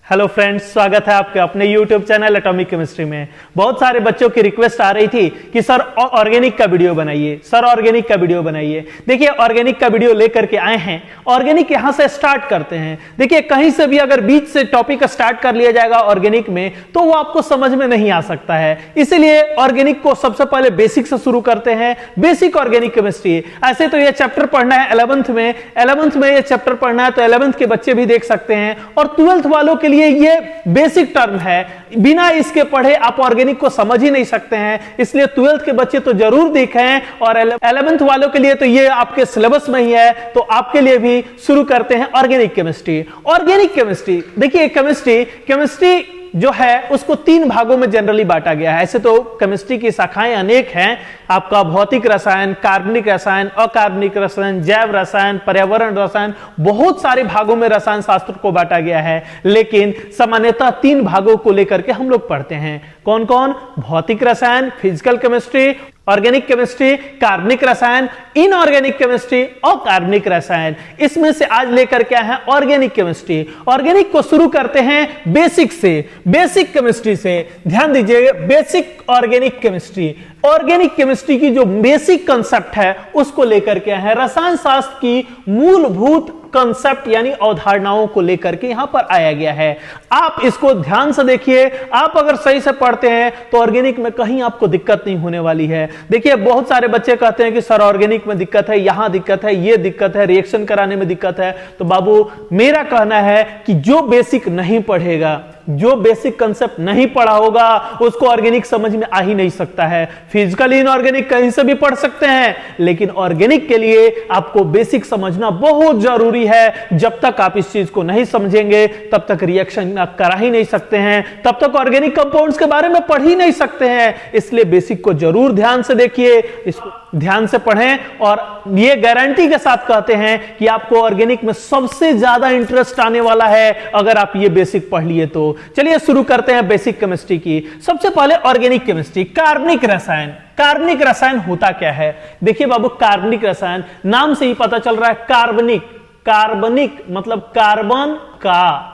Hello friends, स्वागत है आपके अपने यूट्यूब चैनल एटॉमिक केमिस्ट्री में। बहुत सारे बच्चों की रिक्वेस्ट आ रही थी कि सर ऑर्गेनिक का वीडियो बनाइए, सर ऑर्गेनिक का वीडियो बनाइए। देखिए ऑर्गेनिक का वीडियो लेकर के आए हैं। ऑर्गेनिक यहां से स्टार्ट करते हैं। देखिए कहीं से भी अगर बीच से टॉपिक स्टार्ट कर लिया जाएगा ऑर्गेनिक में तो वो आपको समझ में नहीं आ सकता है। इसीलिए ऑर्गेनिक को सबसे पहले बेसिक से शुरू करते हैं। Basic organic chemistry. ऐसे तो ये चैप्टर पढ़ना है 11th में ये चैप्टर पढ़ना है तो 11th के बच्चे भी देख सकते हैं और 12th वालों के लिए ये बेसिक टर्म है। बिना इसके पढ़े आप ऑर्गेनिक को समझ ही नहीं सकते हैं। इसलिए 12th के बच्चे तो जरूर देखें और 11th वालों के लिए तो ये आपके सिलेबस में ही है। तो आपके लिए भी शुरू करते हैं ऑर्गेनिक केमिस्ट्री। ऑर्गेनिक केमिस्ट्री, देखिए केमिस्ट्री जो है उसको 3 भागों में जनरली बांटा गया है। ऐसे तो केमिस्ट्री की शाखाएं अनेक हैं। आपका भौतिक रसायन, कार्बनिक रसायन, अकार्बनिक रसायन, जैव रसायन, पर्यावरण रसायन, बहुत सारे भागों में रसायन शास्त्र को बांटा गया है। लेकिन सामान्यतः 3 भागों को लेकर के हम लोग पढ़ते हैं। कौन कौन? भौतिक रसायन, फिजिकल केमिस्ट्री, ऑर्गेनिक केमिस्ट्री, कार्बनिक रसायन, इनऑर्गेनिक केमिस्ट्री, अकार्बनिक रसायन। इसमें से आज लेकर के आए हैं ऑर्गेनिक केमिस्ट्री। ऑर्गेनिक को शुरू करते हैं बेसिक से, बेसिक केमिस्ट्री से। ध्यान दीजिए, basic organic chemistry. Organic chemistry की जो बेसिक कंसेप्ट है उसको लेकर के आए हैं। रसायन शास्त्र की मूलभूत कंसेप्ट यानी अवधारणाओं को लेकर के यहां पर आया गया है। आप इसको ध्यान से देखिए। आप अगर सही से पढ़ते हैं तो ऑर्गेनिक में कहीं आपको दिक्कत नहीं होने वाली है। देखिए बहुत सारे बच्चे कहते हैं कि सर ऑर्गेनिक में दिक्कत है, यहां दिक्कत है, ये दिक्कत है, रिएक्शन कराने में दिक्कत है। तो बाबू मेरा कहना है कि जो बेसिक नहीं पढ़ेगा, जो बेसिक कंसेप्ट नहीं पढ़ा होगा उसको ऑर्गेनिक समझ में आ ही नहीं सकता है। फिजिकल इनऑर्गेनिक कहीं से भी पढ़ सकते हैं, लेकिन ऑर्गेनिक के लिए आपको बेसिक समझना बहुत जरूरी है। जब तक आप इस चीज को नहीं समझेंगे तब तक रिएक्शन करा ही नहीं सकते हैं, तब तक ऑर्गेनिक कंपाउंड्स के बारे में पढ़ ही नहीं सकते हैं। इसलिए बेसिक को जरूर ध्यान से देखिए, इसको ध्यान से पढ़ें और ये गारंटी के साथ कहते हैं कि आपको ऑर्गेनिक में सबसे ज्यादा इंटरेस्ट आने वाला है अगर आप ये बेसिक पढ़ लिए तो। चलिए शुरू करते हैं बेसिक केमिस्ट्री की। सबसे पहले ऑर्गेनिक केमिस्ट्री, कार्बनिक रसायन। कार्बनिक रसायन होता क्या है? देखिए बाबू, कार्बनिक रसायन नाम से ही पता चल रहा है। कार्बनिक, कार्बनिक मतलब कार्बन का,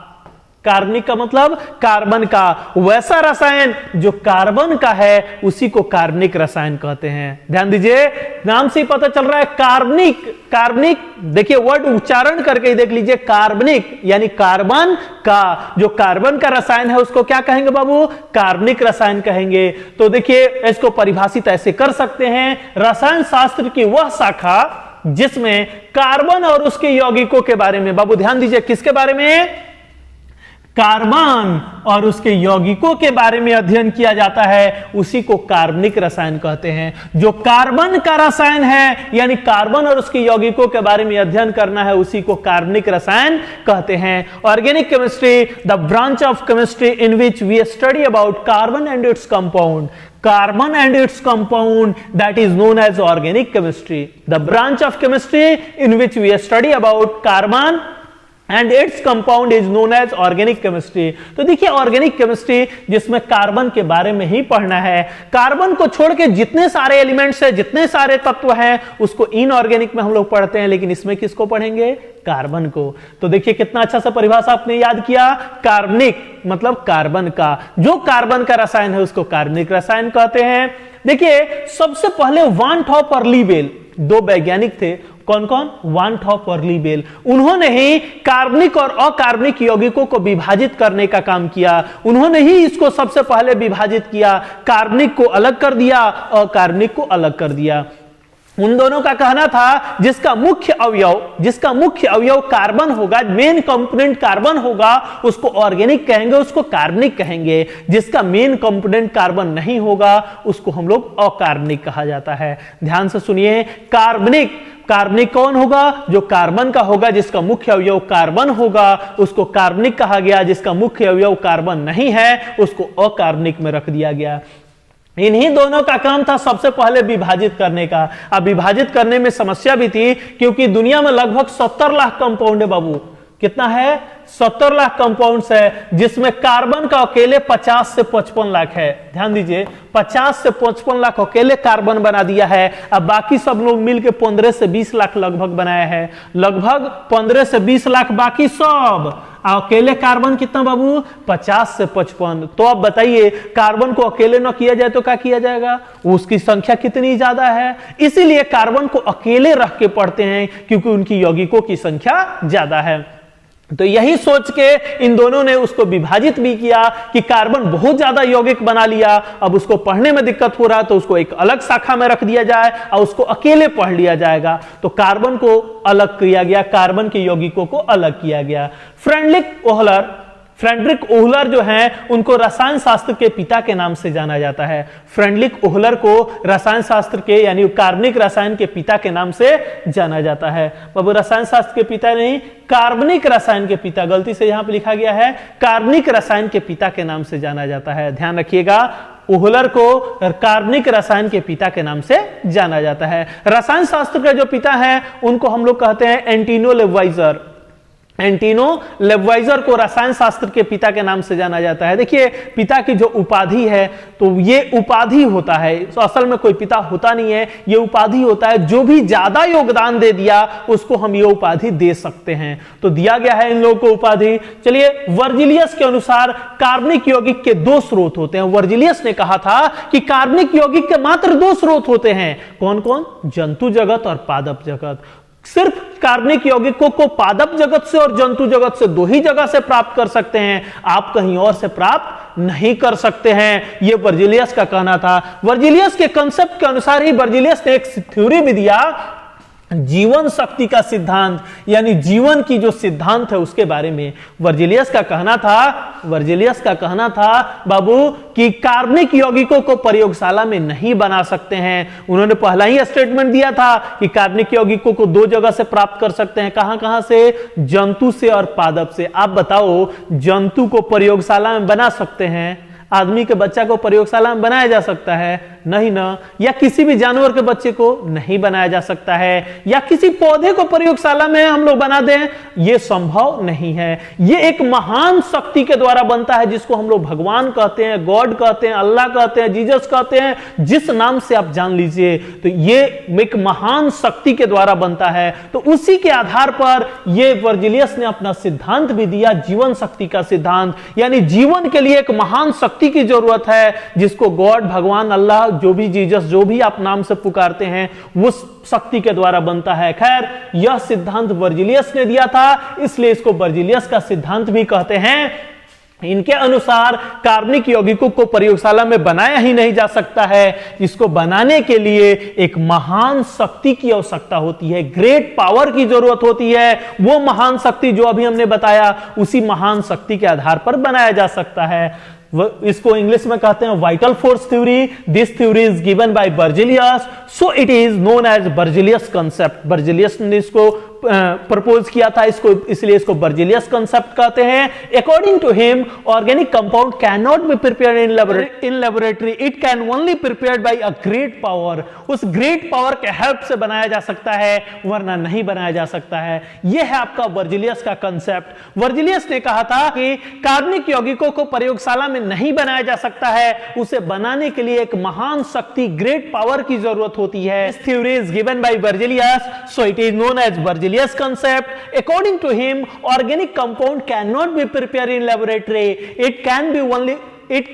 कार्बनिक का मतलब कार्बन का। वैसा रसायन जो कार्बन का है उसी को कार्बनिक रसायन कहते हैं। ध्यान दीजिए, नाम से ही पता चल रहा है कार्बनिक। कार्बनिक देखिए वर्ड उच्चारण करके ही देख लीजिए, कार्बनिक यानी कार्बन का। जो कार्बन का रसायन है उसको क्या कहेंगे बाबू? कार्बनिक रसायन कहेंगे। तो देखिए इसको परिभाषित ऐसे कर सकते हैं, रसायन शास्त्र की वह शाखा जिसमें कार्बन और उसके यौगिकों के बारे में, बाबू ध्यान दीजिए, किसके बारे में? कार्बन और उसके यौगिकों के बारे में अध्ययन किया जाता है, उसी को कार्बनिक रसायन कहते हैं। जो कार्बन का रसायन है यानी कार्बन और उसके यौगिकों के बारे में अध्ययन करना है, उसी को कार्बनिक रसायन कहते हैं। Organic chemistry, the branch of chemistry in which we study about carbon and its compound. Carbon and its compound, that is known as organic chemistry. The branch of chemistry in which we study about carbon and its compound is known as organic chemistry. तो देखिए organic chemistry जिसमें carbon के बारे में ही पढ़ना है। Carbon को छोड़ के जितने सारे एलिमेंट्स हैं, जितने सारे तत्व हैं, उसको इनऑर्गेनिक में हम लोग पढ़ते हैं, लेकिन इसमें किसको पढ़ेंगे? कार्बन को। तो देखिए कितना अच्छा सा परिभाषा आपने याद किया। कार्बनिक मतलब कार्बन का। जो कार्बन का रसायन है उसको कार्बनिक रसायन कहते हैं। देखिए सबसे पहले वान टॉप और लीबेल, 2 वैज्ञानिक थे। कौन कौन? वान टॉप और लीबेल। उन्होंने ही कार्बनिक और अकार्बनिक यौगिकों को विभाजित करने का काम किया। उन्होंने ही इसको सबसे पहले विभाजित किया, कार्बनिक को अलग कर दिया, अकार्बनिक को अलग कर दिया। उन दोनों का कहना था जिसका मुख्य अवयव कार्बन होगा, मेन कंपोनेंट कार्बन होगा, उसको ऑर्गेनिक कहेंगे, उसको कार्बनिक कहेंगे। जिसका मेन कंपोनेंट कार्बन नहीं होगा उसको हम लोग अकार्बनिक कहा जाता है। ध्यान से सुनिए, कार्बनिक कौन होगा? जो कार्बन का होगा, जिसका मुख्य अवयव कार्बन होगा उसको कार्बनिक कहा गया। जिसका मुख्य अवयव कार्बन नहीं है उसको अकार्बनिक में रख दिया गया। इन्हीं दोनों का काम था सबसे पहले विभाजित करने का। अब विभाजित करने में समस्या भी थी क्योंकि दुनिया में लगभग 70 लाख कंपाउंड है बाबू। कितना है? 70 लाख कंपाउंड्स है, जिसमें कार्बन का अकेले 50 से 55 लाख है। ध्यान दीजिए, 50 से 55 लाख अकेले कार्बन बना दिया है। अब बाकी सब लोग मिलकर 15 से 20 लाख लगभग बनाया है। लगभग 15 से 20 लाख बाकी सब। अकेले कार्बन कितना बाबू 50 से 55। तो अब बताइए कार्बन को अकेले न किया जाए तो क्या किया जाएगा, उसकी संख्या कितनी ज्यादा है, इसीलिए कार्बन को अकेले रख के पढ़ते हैं क्योंकि उनकी यौगिकों की संख्या ज्यादा है। तो यही सोच के इन दोनों ने उसको विभाजित भी किया कि कार्बन बहुत ज्यादा यौगिक बना लिया, अब उसको पढ़ने में दिक्कत हो रहा तो उसको एक अलग शाखा में रख दिया जाए और उसको अकेले पढ़ लिया जाएगा। तो कार्बन को अलग किया गया, कार्बन के यौगिकों को अलग किया गया। फ्रेडरिक ओहलर जो हैं उनको रसायन शास्त्र के पिता के नाम से जाना जाता है। फ्रेडरिक ओहलर को रसायन शास्त्र के यानी कार्बनिक रसायन के पिता के नाम से जाना जाता है। बाबू रसायन शास्त्र के पिता नहीं, कार्बनिक रसायन के पिता, गलती से यहां पर लिखा गया है कार्बनिक रसायन के पिता के नाम से जाना जाता है। ध्यान रखिएगा, ओहलर को कार्बनिक रसायन के पिता के नाम से जाना जाता है। रसायन शास्त्र के जो पिता हैं उनको हम लोग कहते हैं एंटिनो लेवाइजर। एंटिनो लेवाइजर को रसायन शास्त्र के पिता के नाम से जाना जाता है। देखिए पिता की जो उपाधि है तो ये उपाधि होता है, तो असल में कोई पिता होता नहीं है, ये उपाधि होता है। जो भी ज्यादा योगदान दे दिया उसको हम ये उपाधि दे सकते हैं, तो दिया गया है इन लोगों को उपाधि। चलिए, वर्जिलियस के अनुसार कार्बनिक यौगिक के 2 स्रोत होते हैं। वर्जिलियस ने कहा था कि कार्बनिक यौगिक के मात्र 2 स्रोत होते हैं। कौन कौन? जंतु जगत और पादप जगत। सिर्फ कार्बनिक यौगिकों को पादप जगत से और जंतु जगत से 2 ही जगह से प्राप्त कर सकते हैं, आप कहीं और से प्राप्त नहीं कर सकते हैं, यह वर्जिलियस का कहना था। वर्जिलियस के कंसेप्ट के अनुसार ही वर्जिलियस ने एक थ्योरी भी दिया, जीवन शक्ति का सिद्धांत, यानी जीवन की जो सिद्धांत है उसके बारे में वर्जिलियस का कहना था बाबू कि कार्बनिक यौगिकों को प्रयोगशाला में नहीं बना सकते हैं। उन्होंने पहला ही स्टेटमेंट दिया था कि कार्बनिक यौगिकों को 2 जगह से प्राप्त कर सकते हैं। कहां से? जंतु से और पादप से। आप बताओ, जंतु को प्रयोगशाला में बना सकते हैं? आदमी के बच्चा को प्रयोगशाला में बनाया जा सकता है? नहीं ना। या किसी भी जानवर के बच्चे को नहीं बनाया जा सकता है, या किसी पौधे को प्रयोगशाला में हम लोग बना दें, यह संभव नहीं है। यह एक महान शक्ति के द्वारा बनता है जिसको हम लोग भगवान कहते हैं, गॉड कहते हैं, अल्लाह कहते हैं, जीसस कहते हैं, जिस नाम से आप जान लीजिए। तो यह एक महान शक्ति के द्वारा बनता है। तो उसी के आधार पर यह वर्जिलियस ने अपना सिद्धांत भी दिया, जीवन शक्ति का सिद्धांत, यानी जीवन के लिए एक महान शक्ति की जरूरत है जिसको गॉड, भगवान, अल्लाह, जो भी जीसस, जो भी आप नाम से पुकारते हैं, वो शक्ति के द्वारा बनता है। खैर, यह सिद्धांत वर्जिलियस ने दिया था, इसलिए इसको वर्जिलियस का सिद्धांत भी कहते हैं। इनके अनुसार कार्बनिक यौगिकों को प्रयोगशाला में बनाया ही नहीं जा सकता है, इसको बनाने के लिए एक महान शक्ति की आवश्यकता होती है, ग्रेट पावर की जरूरत होती है। वो महान शक्ति जो अभी हमने बताया, उसी महान शक्ति के आधार पर बनाया जा सकता है। इसको इंग्लिश में कहते हैं vital force theory. This theory is given by Berzelius, so it is known as Berzelius concept. Berzelius ने इसको प्रपोज किया था, इसको, इसलिए इसको वर्जिलियस कंसेप्ट कहते हैं। According to him, organic compound can not be prepared in laboratory, it can only prepared by a great power. उस ग्रेट पावर के हेल्प से बनाया जा सकता है, वरना नहीं बनाया जा सकता है। यह है आपका वर्जिलियस का कंसेप्ट। वर्जिलियस ने कहा था कि कार्बनिक यौगिकों को प्रयोगशाला में नहीं बनाया जा सकता है, उसे बनाने के लिए एक महान शक्ति, ग्रेट पावर की जरूरत होती है। This theory is given by Berzelius, so it is known as Berzelius concept. According to him, organic compound cannot be prepared in laboratory. It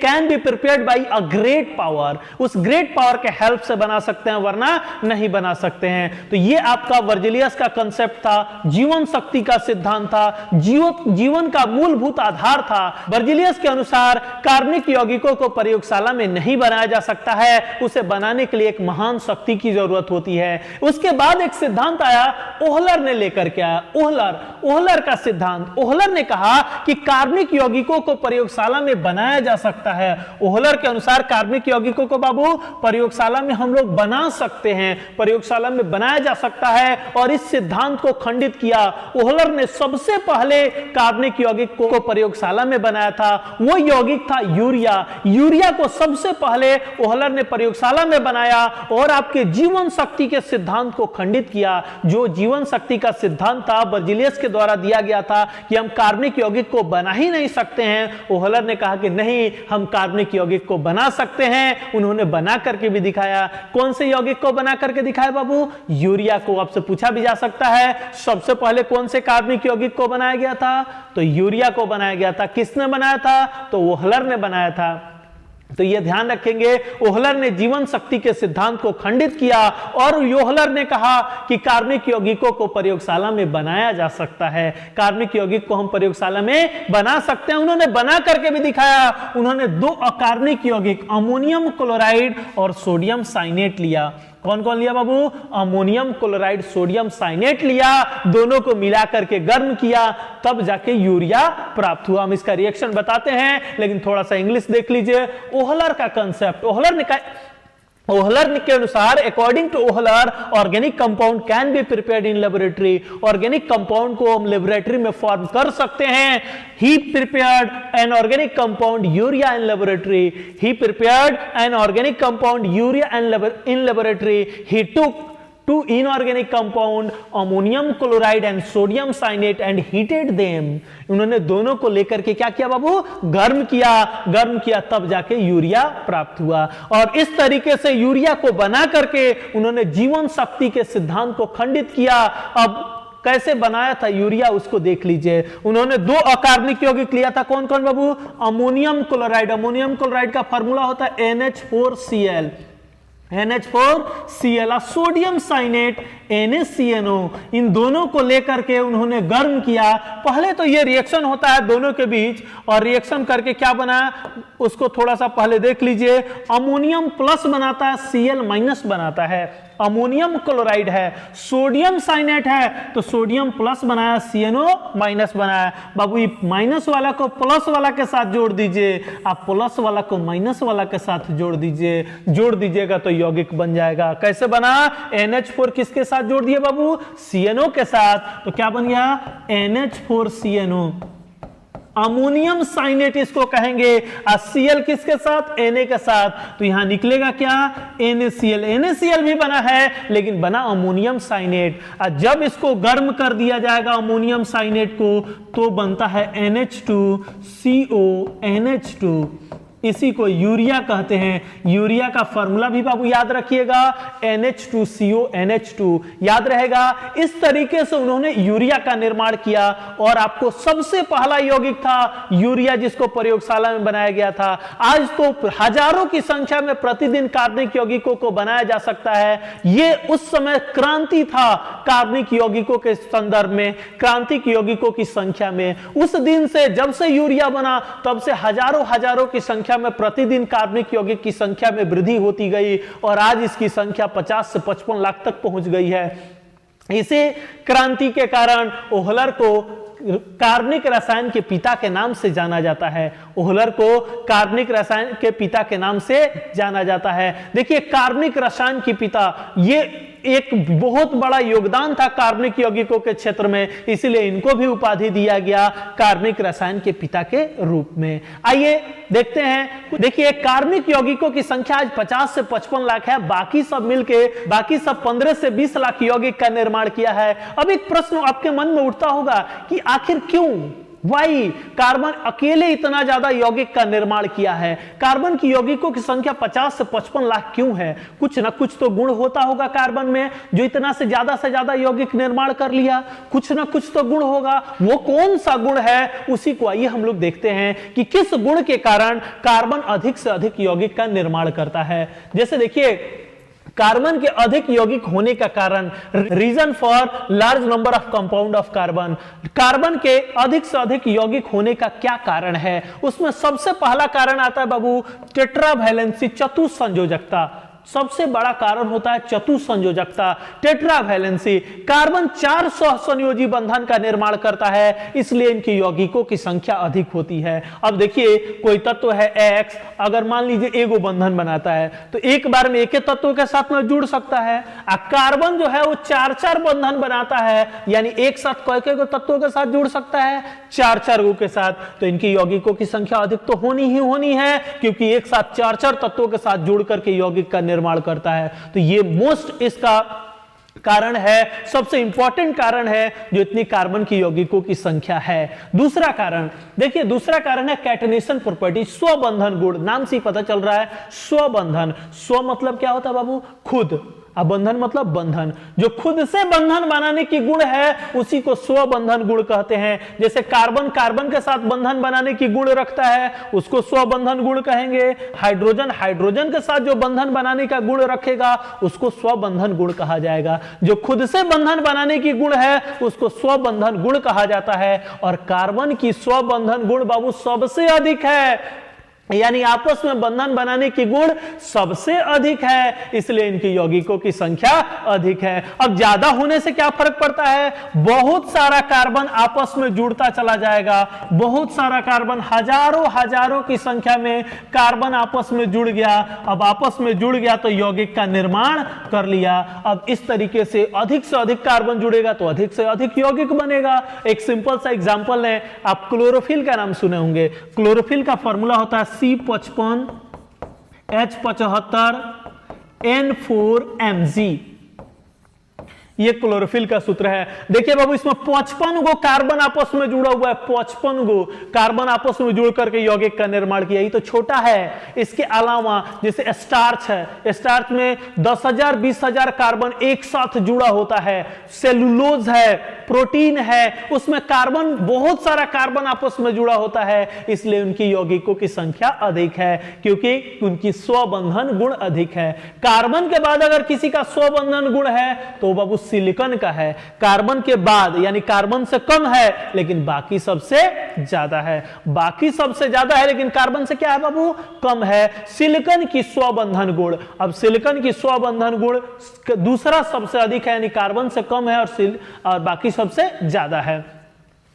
can be prepared by a great power. उस great power के help से बना सकते हैं, वरना नहीं बना सकते हैं। तो ये आपका वर्जिलियस का कंसेप्ट था, जीवन शक्ति का सिद्धांत था, जीवन का मूलभूत आधार था। वर्जिलियस के अनुसार कार्बनिक यौगिकों को प्रयोगशाला में नहीं बनाया जा सकता है, उसे बनाने के लिए एक महान शक्ति की जरूरत होती है। उसके बाद एक सिद्धांत आया, ओहलर ने लेकर के आया, ओहलर का सिद्धांत। ओहलर ने कहा कि कार्बनिक यौगिकों को प्रयोगशाला में बनाया जा सकता है। ओहलर के अनुसार कार्बनिक यौगिकों को बाबू प्रयोगशाला में हम लोग बना सकते हैं, प्रयोगशाला में बनाया जा सकता है, और इस सिद्धांत को खंडित किया। ओहलर ने सबसे पहले कार्बनिक यौगिक को प्रयोगशाला में बनाया था, वो यौगिक था यूरिया। यूरिया को सबसे पहले ओहलर ने प्रयोगशाला में बनाया और आपके जीवन शक्ति के सिद्धांत को खंडित किया। जो जीवन शक्ति का सिद्धांत था वर्जिलियस के द्वारा दिया गया था कि हम कार्बनिक यौगिक को बना ही नहीं सकते हैं, ओहलर ने कहा कि नहीं, हम कार्बनिक यौगिक को बना सकते हैं। उन्होंने बना करके भी दिखाया। कौन से यौगिक को बना करके दिखाया बाबू? यूरिया को। आपसे पूछा भी जा सकता है सबसे पहले कौन से कार्बनिक यौगिक को बनाया गया था? तो यूरिया को बनाया गया था। किसने बनाया था? तो ओहलर ने बनाया था। तो यह ध्यान रखेंगे, ओहलर ने जीवन शक्ति के सिद्धांत को खंडित किया और ओहलर ने कहा कि कार्बनिक यौगिकों को प्रयोगशाला में बनाया जा सकता है। कार्बनिक यौगिक को हम प्रयोगशाला में बना सकते हैं। उन्होंने बना करके भी दिखाया। उन्होंने दो अकार्बनिक यौगिक अमोनियम क्लोराइड और सोडियम साइनेट लिया। कौन कौन लिया बाबू? अमोनियम क्लोराइड, सोडियम साइनेट लिया। दोनों को मिला करके गर्म किया, तब जाके यूरिया प्राप्त हुआ। हम इसका रिएक्शन बताते हैं, लेकिन थोड़ा सा इंग्लिश देख लीजिए। ओहलर का कंसेप्ट, ओहलर के अनुसार, according to Wohler, organic compound can be prepared in laboratory. Organic compound को हम लेबोरेटरी में फॉर्म कर सकते हैं। He prepared an organic compound urea in laboratory. He prepared an organic compound urea in laboratory. He took two inorganic compound ammonium chloride and sodium cyanate and heated them। उन्होंने दोनों को लेकर के क्या किया बाबू? गर्म किया, तब जाके यूरिया प्राप्त हुआ। और इस तरीके से यूरिया को बना करके उन्होंने जीवन शक्ति के सिद्धांत को खंडित किया। अब कैसे बनाया था यूरिया, उसको देख लीजिए। उन्होंने दो अकार्बनिक यौगिक लिया था। कौन कौन बाबू? Ammonium chloride. अमोनियम क्लोराइड का फॉर्मूला होता है NH4Cl, NH4Cl। Sodium साइनेट NaCNO। इन दोनों को लेकर के उन्होंने गर्म किया। पहले तो ये रिएक्शन होता है दोनों के बीच, और रिएक्शन करके क्या बना उसको थोड़ा सा पहले देख लीजिए। अमोनियम प्लस बनाता है, Cl माइनस बनाता है। अमोनियम क्लोराइड है, सोडियम साइनेट है, तो सोडियम प्लस बनाया, CNO माइनस बनाया। बाबू ये माइनस वाला को प्लस वाला के साथ जोड़ दीजिए, आप प्लस वाला को माइनस वाला के साथ जोड़ दीजिएगा तो यौगिक बन जाएगा। कैसे बना? NH4 किसके साथ जोड़ दिए बाबू? CNO के साथ। तो क्या बन गया? NH4CNO। अमोनियम साइनेट इसको कहेंगे। Cl किसके साथ? Na के साथ। तो यहां निकलेगा क्या? NaCl। NaCl भी बना है, लेकिन बना अमोनियम साइनेट। जब इसको गर्म कर दिया जाएगा अमोनियम साइनेट को, तो बनता है NH2CO NH2। इसी को यूरिया कहते हैं। यूरिया का फॉर्मूला भी बाबू याद रखिएगा, NH2CO NH2 याद रहेगा। इस तरीके से उन्होंने यूरिया का निर्माण किया। और आपको सबसे पहला यौगिक था यूरिया, जिसको प्रयोगशाला में बनाया गया था। आज तो हजारों की संख्या में प्रतिदिन कार्बनिक यौगिकों को बनाया जा सकता है। यह उस समय क्रांति था कार्बनिक यौगिकों के संदर्भ में, क्रांतिक यौगिकों की संख्या में। उस दिन से, जब से यूरिया बना, तब से हजारों की संख्या में प्रतिदिन कार्बनिक यौगिक की संख्या में वृद्धि होती गई, और आज इसकी संख्या 50 से 55 लाख तक पहुंच गई है। इसी क्रांति के कारण ओहलर को कार्बनिक रसायन के पिता के नाम से जाना जाता है। ओहलर को कार्बनिक रसायन के पिता के नाम से जाना जाता है। देखिए, कार्बनिक रसायन के पिता, ये एक बहुत बड़ा योगदान था कार्बनिक यौगिकों के क्षेत्र में, इसलिए इनको भी उपाधि दिया गया कार्बनिक रसायन के पिता के रूप में। आइए देखते हैं। देखिए, कार्बनिक यौगिकों की संख्या आज 50 से 55 लाख है। बाकी सब मिलके, बाकी सब 15 से 20 लाख यौगिक का निर्माण किया है। अब एक प्रश्न आपके मन में उठता होगा कि आखिर क्यों, वाई कार्बन अकेले इतना ज्यादा यौगिक का निर्माण किया है? कार्बन की यौगिकों की संख्या 50 से 55 लाख क्यों है? कुछ ना कुछ तो गुण होता होगा कार्बन में, जो इतना से ज्यादा यौगिक निर्माण कर लिया। कुछ ना कुछ तो गुण होगा। वो कौन सा गुण है, उसी को आइए हम लोग देखते हैं कि किस गुण के कारण कार्बन अधिक से अधिक यौगिक का निर्माण करता है। जैसे देखिए, कार्बन के अधिक यौगिक होने का कारण, reason for large number of compound of carbon, carbon के अधिक से अधिक यौगिक होने का क्या कारण है? उसमें सबसे पहला कारण आता है बाबू टेट्रावैलेंसी, चतुसंयोजकता। सबसे बड़ा कारण होता है चतुसंयोजकता, टेट्रावैलेंसी। कार्बन 4 सहसंयोजी बंधन का निर्माण करता है, इसलिए इनकी यौगिकों की संख्या अधिक होती है। अब देखिए, कोई तत्व है X, अगर मान लीजिए एगो बंधन बनाता है, तो एक बार में एक ही तत्व के साथ में जुड़ सकता है। कार्बन जो है वो 4 बंधन बनाता है, यानी एक साथ कई गो तत्वों के साथ जुड़ सकता है, 4 गो के साथ। तो इनकी यौगिकों की संख्या अधिक तो होनी ही होनी है, क्योंकि एक साथ 4 तत्वों के साथ जुड़ करके यौगिक का निर्माण करता है। तो ये मोस्ट इसका कारण है, सबसे इंपॉर्टेंट कारण है जो इतनी कार्बन की यौगिकों की संख्या है। दूसरा कारण देखिए, दूसरा कारण है कैटनेशन प्रॉपर्टी, स्वबंधन गुण। नाम से ही पता चल रहा है स्वबंधन। स्व मतलब क्या होता है बाबू? खुद। अब बंधन मतलब बंधन, जो खुद से बंधन बनाने की गुण है उसी को स्वबंधन गुण कहते हैं। जैसे कार्बन कार्बन के साथ बंधन बनाने की गुण रखता है उसको स्वबंधन गुण कहेंगे। हाइड्रोजन हाइड्रोजन के साथ जो बंधन बनाने का गुण रखेगा उसको स्वबंधन गुण कहा जाएगा। जो खुद से बंधन बनाने की गुण है उसको स्वबंधन गुण कहा जाता है। और कार्बन की स्वबंधन गुण बाबू सबसे अधिक है, यानी आपस में बंधन बनाने की गुण सबसे अधिक है, इसलिए इनकी यौगिकों की संख्या अधिक है। अब ज्यादा होने से क्या फर्क पड़ता है? बहुत सारा कार्बन आपस में जुड़ता चला जाएगा, बहुत सारा कार्बन, हजारों हजारों की संख्या में कार्बन आपस में जुड़ गया। अब आपस में जुड़ गया तो यौगिक का निर्माण कर लिया। अब इस तरीके से अधिक कार्बन जुड़ेगा तो अधिक से अधिक यौगिक बनेगा। एक सिंपल सा एग्जांपल है, आप क्लोरोफिल का नाम सुने होंगे। क्लोरोफिल का फॉर्मूला होता है C55 H75 N4Mg। ये क्लोरोफिल का सूत्र है। देखिए बाबू, इसमें 55 गो कार्बन आपस में जुड़ा हुआ है, 55 गो कार्बन आपस में जुड़ करके यौगिक का निर्माण किया। ये तो छोटा है। इसके अलावा जैसे स्टार्च है, स्टार्च में 10,000 20,000 कार्बन एक साथ जुड़ा होता है। सेलुलोज है, प्रोटीन है, उसमें कार्बन, बहुत सारा कार्बन आपस में जुड़ा होता है, इसलिए उनकी यौगिकों की संख्या अधिक है क्योंकि उनकी स्वबंधन गुण अधिक है। कार्बन के बाद अगर किसी का स्वबंधन गुण है तो बाबू सिलिकॉन का है। कार्बन के बाद यानी कार्बन से कम है लेकिन बाकी सबसे ज्यादा है, बाकी सबसे ज्यादा है लेकिन कार्बन से क्या है बाबू? कम है। सिलिकॉन की स्वबंधन गुण, अब सिलिकॉन की स्वबंधन गुण दूसरा सबसे अधिक है, यानी कार्बन से कम है और बाकी सबसे ज्यादा है।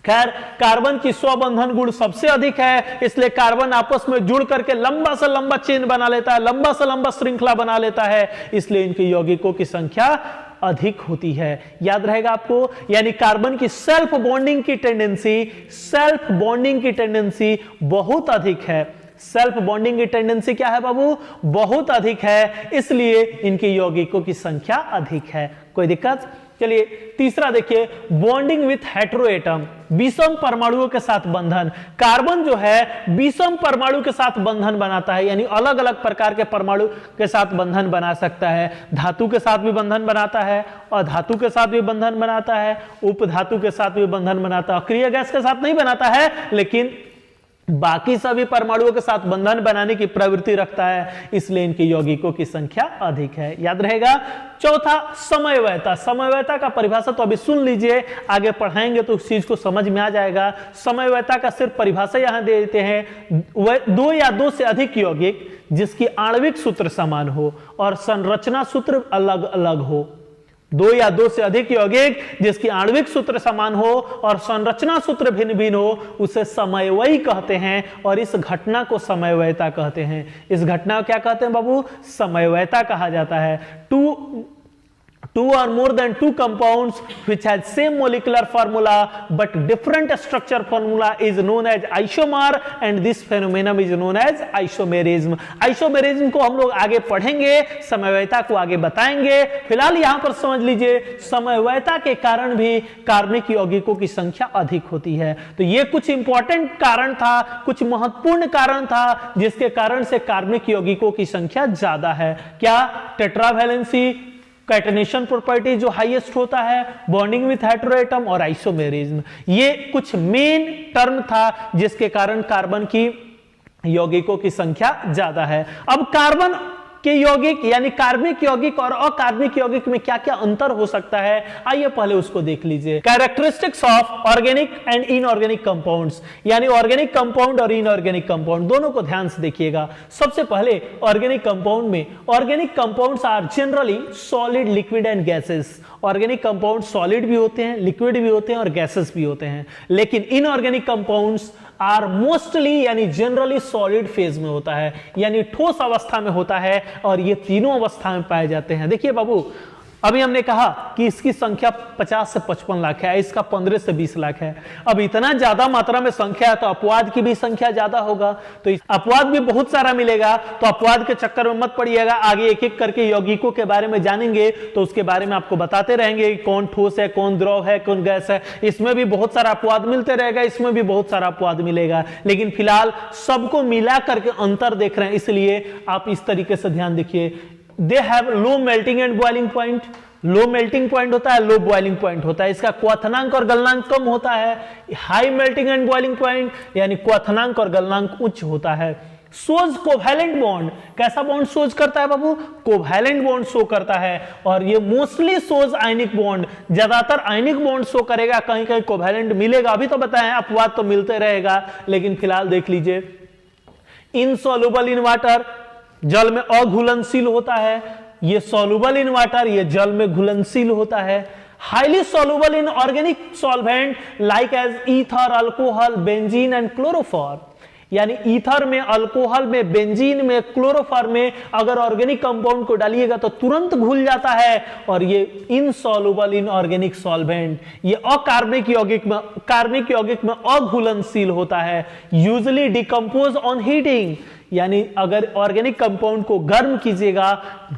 खैर, कार्बन की स्वबंधन गुण सबसे अधिक है, इसलिए कार्बन आपस में जुड़ करके लंबा से लंबा चेन बना लेता है, लंबा से लंबा श्रृंखला बना लेता है, इसलिए इनकी यौगिकों की संख्या अधिक होती है। याद रहेगा आपको, यानी कार्बन की सेल्फ बॉन्डिंग की टेंडेंसी बहुत अधिक है। सेल्फ बॉन्डिंग की टेंडेंसी क्या है बाबू? बहुत अधिक है, इसलिए इनकी यौगिकों की संख्या अधिक है। कोई दिक्कत? चलिए तीसरा देखिए, बॉन्डिंग विथ हेटेरोएटम, विषम परमाणुओं के साथ बंधन। कार्बन जो है विषम परमाणु के साथ बंधन बनाता है, यानी अलग अलग प्रकार के परमाणु के साथ बंधन बना सकता है। धातु के साथ भी बंधन बनाता है, अधातु के साथ भी बंधन बनाता है, उपधातु के साथ भी बंधन बनाता है, अक्रिय गैस के साथ नहीं बनाता है लेकिन बाकी सभी परमाणुओं के साथ बंधन बनाने की प्रवृत्ति रखता है, इसलिए इनकी यौगिकों की संख्या अधिक है। याद रहेगा। चौथा, समयवयता। समयवयता का परिभाषा तो अभी सुन लीजिए, आगे पढ़ाएंगे तो उस चीज को समझ में आ जाएगा। समयवयता का सिर्फ परिभाषा यहां दे देते हैं, दो या दो से अधिक यौगिक जिसकी आणविक सूत्र समान हो और संरचना सूत्र अलग अलग हो। दो या दो से अधिक यौगिक जिसकी आणविक सूत्र समान हो और संरचना सूत्र भिन्न भिन्न हो, उसे समयवयी कहते हैं और इस घटना को समयवयता कहते हैं। इस घटना को क्या कहते हैं बाबू? समयवयता कहा जाता है। Two or more than two compounds which has same molecular formula but different structure formula is known as isomer and this phenomenon is known as isomerism। isomerism को हम लोग आगे पढ़ेंगे, समयवयता को आगे बताएंगे। फिलहाल यहां पर समझ लीजिए, समयवयता के कारण भी कार्बनिक यौगिकों की संख्या अधिक होती है। तो ये कुछ इंपॉर्टेंट कारण था, कुछ महत्वपूर्ण कारण था जिसके कारण से कार्बनिक यौगिकों की संख्या ज्यादा है। क्या? टेट्रावैलेंसी, कैटनेशन प्रॉपर्टी जो हाईएस्ट होता है, बॉन्डिंग विथ हेटेरोएटम और आइसोमेरिज्म, ये कुछ मेन टर्म था जिसके कारण कार्बन की यौगिकों की संख्या ज्यादा है। अब कार्बन के यौगिक यानी कार्बनिक यौगिक और अकार्बनिक यौगिक में क्या क्या अंतर हो सकता है, आइए पहले उसको देख लीजिए। Characteristics of organic and inorganic compounds, यानी ऑर्गेनिक कंपाउंड और इनऑर्गेनिक कंपाउंड दोनों को ध्यान से देखिएगा। सबसे पहले ऑर्गेनिक कंपाउंड में, organic compounds are generally solid, liquid and gases. Organic compound solid भी होते हैं, लिक्विड भी होते हैं और गैसेस भी होते हैं, लेकिन इनऑर्गेनिक कंपाउंड्स आर मोस्टली यानी जनरली सॉलिड फेज में होता है, यानी ठोस अवस्था में होता है और ये तीनों अवस्था में पाए जाते हैं। देखिए बाबू, अभी हमने कहा कि इसकी संख्या 50 से 55 लाख है, इसका 15 से 20 लाख है। अब इतना ज्यादा मात्रा में संख्या है तो अपवाद की भी संख्या ज्यादा होगा, तो अपवाद भी बहुत सारा मिलेगा। तो अपवाद के चक्कर में मत पड़िएगा, आगे एक एक करके यौगिकों के बारे में जानेंगे तो उसके बारे में आपको बताते रहेंगे कौन ठोस है, कौन द्रव है, कौन गैस है। इसमें भी बहुत सारा अपवाद मिलते रहेगा, इसमें भी बहुत सारा अपवाद मिलेगा, लेकिन फिलहाल सबको मिला करके अंतर देख रहे हैं, इसलिए आप इस तरीके से ध्यान देखिए। They have low melting and boiling point, low melting point होता है, लो बॉइलिंग पॉइंट होता है, इसका क्वथनांक और गलनांक कम होता है। High melting and boiling point यानी क्वथनांक और गलनांक उच्च होता है। सोज कोवैलेंट बॉन्ड, कैसा बॉन्ड सोज करता है बाबू? कोवैलेंट बॉन्ड शो करता है, और ये मोस्टली सोज आयनिक बॉन्ड, ज्यादातर आयनिक बॉन्ड शो करेगा, कहीं कहीं कोवैलेंट मिलेगा, अभी तो बताएं अपवाद तो मिलते रहेगा, लेकिन फिलहाल देख लीजिए। इनसॉल्युबल इन वाटर, जल में अघुलनशील होता है, ये सॉल्युबल इन वाटर, ये जल में घुलनशील होता है। Highly soluble in organic solvent like as ether, alcohol, benzene and chloroform, यानी ईथर में, अल्कोहल में, बेंजीन में, क्लोरोफॉर में अगर ऑर्गेनिक कंपाउंड को डालिएगा तो तुरंत घुल जाता है, और ये इनसॉल्युबल इन ऑर्गेनिक सॉल्वेंट, ये अकार्बनिक यौगिक में, कार्बनिक यौगिक में अघुलनशील होता है। यूजुअली डिकम्पोज ऑन हीटिंग, यानी अगर ऑर्गेनिक कंपाउंड को गर्म कीजिएगा,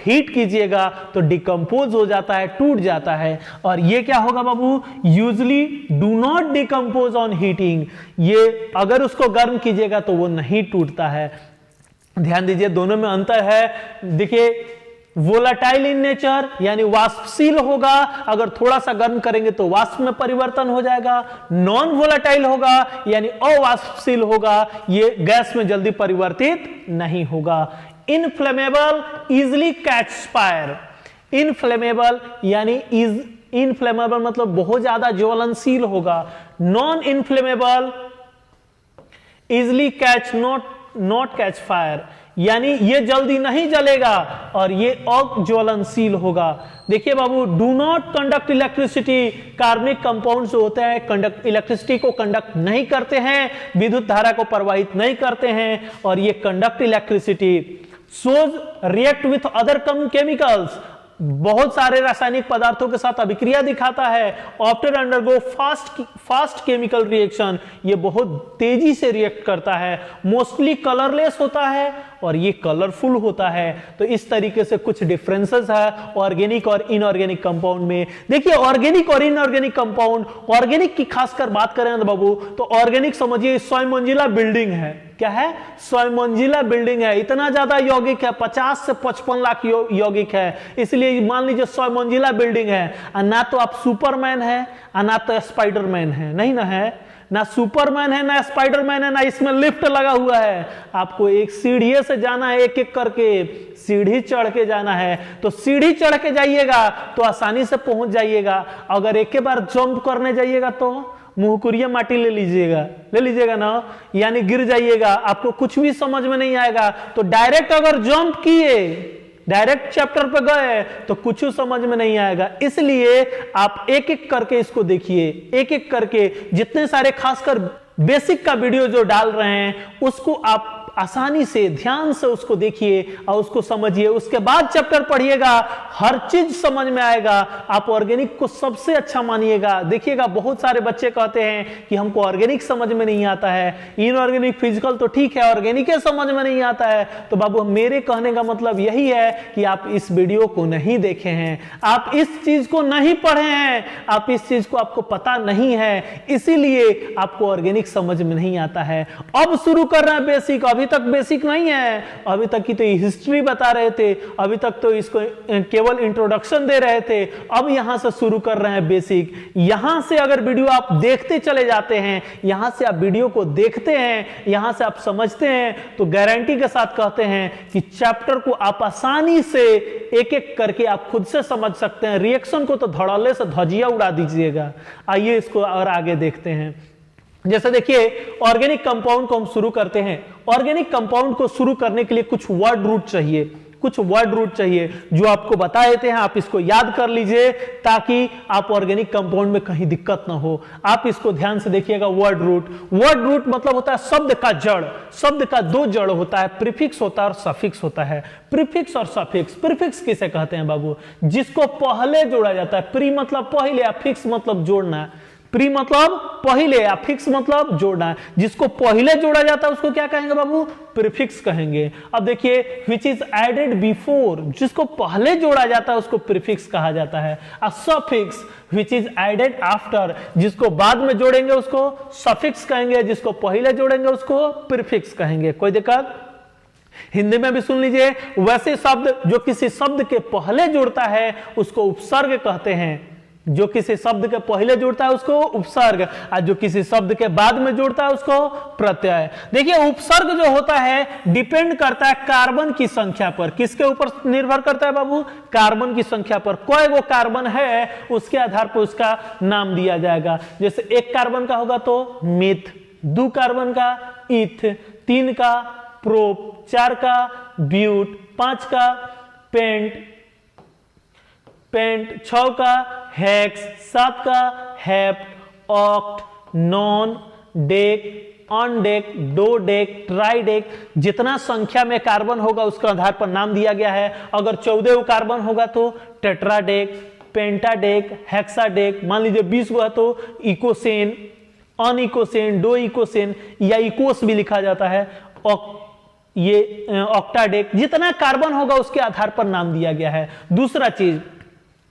हीट कीजिएगा तो डिकम्पोज हो जाता है, टूट जाता है। और ये क्या होगा बाबू? Usually do not decompose on heating, ये अगर उसको गर्म कीजिएगा तो वो नहीं टूटता है। ध्यान दीजिए, दोनों में अंतर है। देखिए, वोलाटाइल इन नेचर यानी वाष्पशील होगा, अगर थोड़ा सा गर्म करेंगे तो वाष्प में परिवर्तन हो जाएगा। नॉन वोलाटाइल होगा यानी अवाष्पशील होगा, ये गैस में जल्दी परिवर्तित नहीं होगा। Inflammable, easily catch fire, inflammable यानी इनफ्लेमेबल मतलब बहुत ज्यादा ज्वलनशील होगा। Non inflammable, easily catch not catch fire, यानी ये जल्दी नहीं जलेगा और ये अज्वलनशील होगा। देखिए बाबू, डू नॉट कंडक्ट इलेक्ट्रिसिटी, कार्बनिक कंपाउंड जो होते हैं कंडक्ट इलेक्ट्रिसिटी को कंडक्ट नहीं करते हैं, विद्युत धारा को प्रवाहित नहीं करते हैं, और ये conduct electricity. Shows react with other chemicals, बहुत सारे रासायनिक पदार्थों के साथ अभिक्रिया दिखाता है। After undergo fast chemical reaction, ये बहुत तेजी से रिएक्ट करता है। मोस्टली कलरलेस होता है और ये कलरफुल होता है। तो इस तरीके से कुछ डिफरेंसेस है ऑर्गेनिक और इनऑर्गेनिक कंपाउंड में। देखिए, ऑर्गेनिक और इनऑर्गेनिक कंपाउंड, ऑर्गेनिक की खासकर बात करें तो बाबू, तो ऑर्गेनिक समझिए 100 मंजिला बिल्डिंग है। क्या है? 100 मंजिला बिल्डिंग है, इतना ज्यादा यौगिक है, 50 से 55 लाख यौगिक है। इसलिए मान लीजिए 100 मंजिला बिल्डिंग है, ना तो आप सुपरमैन है ना तो स्पाइडरमैन है, नहीं ना है, ना सुपरमैन है ना स्पाइडरमैन है, ना इसमें लिफ्ट लगा हुआ है। आपको एक सीढ़ी से जाना है, एक एक करके सीढ़ी चढ़ के जाना है। तो सीढ़ी चढ़ के जाइएगा तो आसानी से पहुंच जाइएगा, अगर एक बार जंप करने जाइएगा तो मुंहकुरिया माटी ले लीजिएगा ना, यानी गिर जाइएगा, आपको कुछ भी समझ में नहीं आएगा। तो डायरेक्ट अगर जंप किए, डायरेक्ट चैप्टर पे गए तो कुछ समझ में नहीं आएगा। इसलिए आप एक एक करके इसको देखिए, एक एक करके जितने सारे खासकर बेसिक का वीडियो जो डाल रहे हैं उसको आप आसानी से ध्यान से उसको देखिए और उसको समझिए। उसके बाद चैप्टर पढ़िएगा, हर चीज समझ में आएगा। आप ऑर्गेनिक को सबसे अच्छा मानिएगा। देखिएगा, बहुत सारे बच्चे कहते हैं कि हमको ऑर्गेनिक समझ में नहीं आता है, इनऑर्गेनिक फिजिकल तो ठीक है, ऑर्गेनिक समझ में नहीं आता है। तो बाबू, मेरे कहने का मतलब यही है कि आप इस वीडियो को नहीं देखे हैं, आप इस चीज को नहीं पढ़े हैं, आप इस चीज को आपको पता नहीं है, इसीलिए आपको ऑर्गेनिक समझ में नहीं आता है। अब शुरू कर रहे हैं बेसिक, अभी तक बेसिक नहीं है, अभी तक की तो हिस्ट्री बता रहे थे, अभी तक तो इसको केवल इंट्रोडक्शन दे रहे थे। अब यहां से शुरू कर रहे हैं बेसिक। यहां से अगर वीडियो आप देखते चले जाते हैं, यहां से आप वीडियो को देखते हैं, यहां से आप समझते हैं, तो गारंटी के साथ कहते हैं कि चैप्टर को आप आसानी से एक एक करके आप खुद से समझ सकते हैं। रिएक्शन को तो धड़ल्ले से धजिया उड़ा दीजिएगा। आइए इसको और आगे देखते हैं। जैसे देखिए, ऑर्गेनिक कंपाउंड को हम शुरू करते हैं। ऑर्गेनिक कंपाउंड को शुरू करने के लिए कुछ वर्ड रूट चाहिए, कुछ वर्ड रूट चाहिए जो आपको बता देते हैं, आप इसको याद कर लीजिए ताकि आप ऑर्गेनिक कंपाउंड में कहीं दिक्कत ना हो। आप इसको ध्यान से देखिएगा। वर्ड रूट मतलब होता है शब्द का जड़। शब्द का दो जड़ होता है, प्रीफिक्स होता है और सफिक्स होता है। प्रीफिक्स और सफिक्स। प्रीफिक्स किसे कहते हैं बाबू? जिसको पहले जोड़ा जाता है। प्री मतलब पहले, फिक्स मतलब जोड़ना। प्री मतलब पहले या फिक्स मतलब जोड़ना है। जिसको पहले जोड़ा जाता है उसको क्या कहेंगे बाबू? प्रीफिक्स कहेंगे। अब देखिए व्हिच इज एडेड बिफोर, जिसको पहले जोड़ा जाता है उसको प्रीफिक्स कहा जाता है। और suffix which is added after, जिसको बाद में जोड़ेंगे उसको सफिक्स कहेंगे, जिसको पहले जोड़ेंगे उसको प्रीफिक्स कहेंगे। कोई दिक्कत? हिंदी में भी सुन लीजिए। वैसे शब्द जो किसी शब्द के पहले जुड़ता है उसको उपसर्ग कहते हैं। जो किसी शब्द के पहले जुड़ता है उसको उपसर्ग, और जो किसी शब्द के बाद में जुड़ता है उसको प्रत्यय। देखिए उपसर्ग जो होता है डिपेंड करता है कार्बन की संख्या पर। किसके ऊपर निर्भर करता है बाबू? कार्बन की संख्या पर। कोई वो कार्बन है उसके आधार पर उसका नाम दिया जाएगा। जैसे 1 कार्बन का होगा तो मिथ, 2 कार्बन का इथ, 3 का प्रोप, 4 का ब्यूट, 5 का पेंट, 6 का हेक्स, 7 का hept, oct, non, dec, undec, dodec, tridec. जितना संख्या में कार्बन होगा उसके आधार पर नाम दिया गया है। अगर 14 कार्बन होगा तो टेट्राडेक, पेंटाडेक, हेक्साडेक। मान लीजिए 20 हुआ तो इकोसेन, अनइकोसेन, डो इकोसेन या इकोस भी लिखा जाता है। ये ऑक्टाडेक। जितना कार्बन होगा उसके आधार पर नाम दिया गया है। दूसरा चीज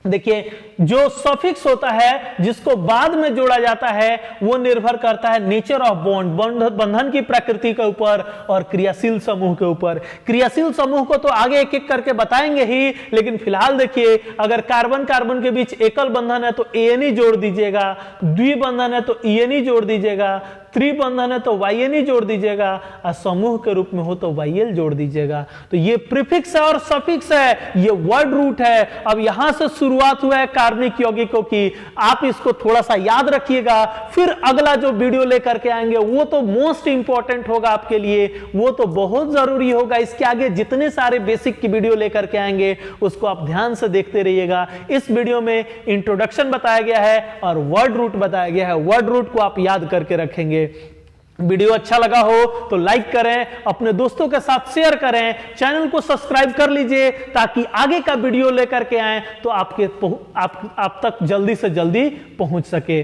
देखिए, जो सफिक्स होता है जिसको बाद में जोड़ा जाता है वो निर्भर करता है नेचर ऑफ बॉन्ड, बंधन की प्रकृति के ऊपर और क्रियाशील समूह के ऊपर। क्रियाशील समूह को तो आगे एक एक करके बताएंगे ही, लेकिन फिलहाल देखिए अगर कार्बन कार्बन के बीच एकल बंधन है तो एएनई जोड़ दीजिएगा, द्विबंधन है तो ईएनई जोड़ दीजिएगा, त्रिबंधन है तो वाईएनई जोड़ दीजिएगा, और समूह के रूप में हो तो वाईएल जोड़ दीजिएगा। तो ये प्रीफिक्स है और सफिक्स है, ये वर्ड रूट है। अब यहां से शुरुआत हुआ है कार्बनिक यौगिकों की। आप इसको थोड़ा सा याद रखिएगा, फिर अगला जो वीडियो लेकर के आएंगे वो तो मोस्ट इंपॉर्टेंट होगा आपके लिए, वो तो बहुत जरूरी होगा। इसके आगे जितने सारे बेसिक की वीडियो लेकर के आएंगे उसको आप ध्यान से देखते रहिएगा। इस वीडियो में इंट्रोडक्शन बताया गया है और वर्ड रूट बताया गया है। वर्ड रूट को आप याद करके रखेंगे। वीडियो अच्छा लगा हो तो लाइक करें, अपने दोस्तों के साथ शेयर करें, चैनल को सब्सक्राइब कर लीजिए ताकि आगे का वीडियो लेकर के आए तो आप तक जल्दी से जल्दी पहुंच सके।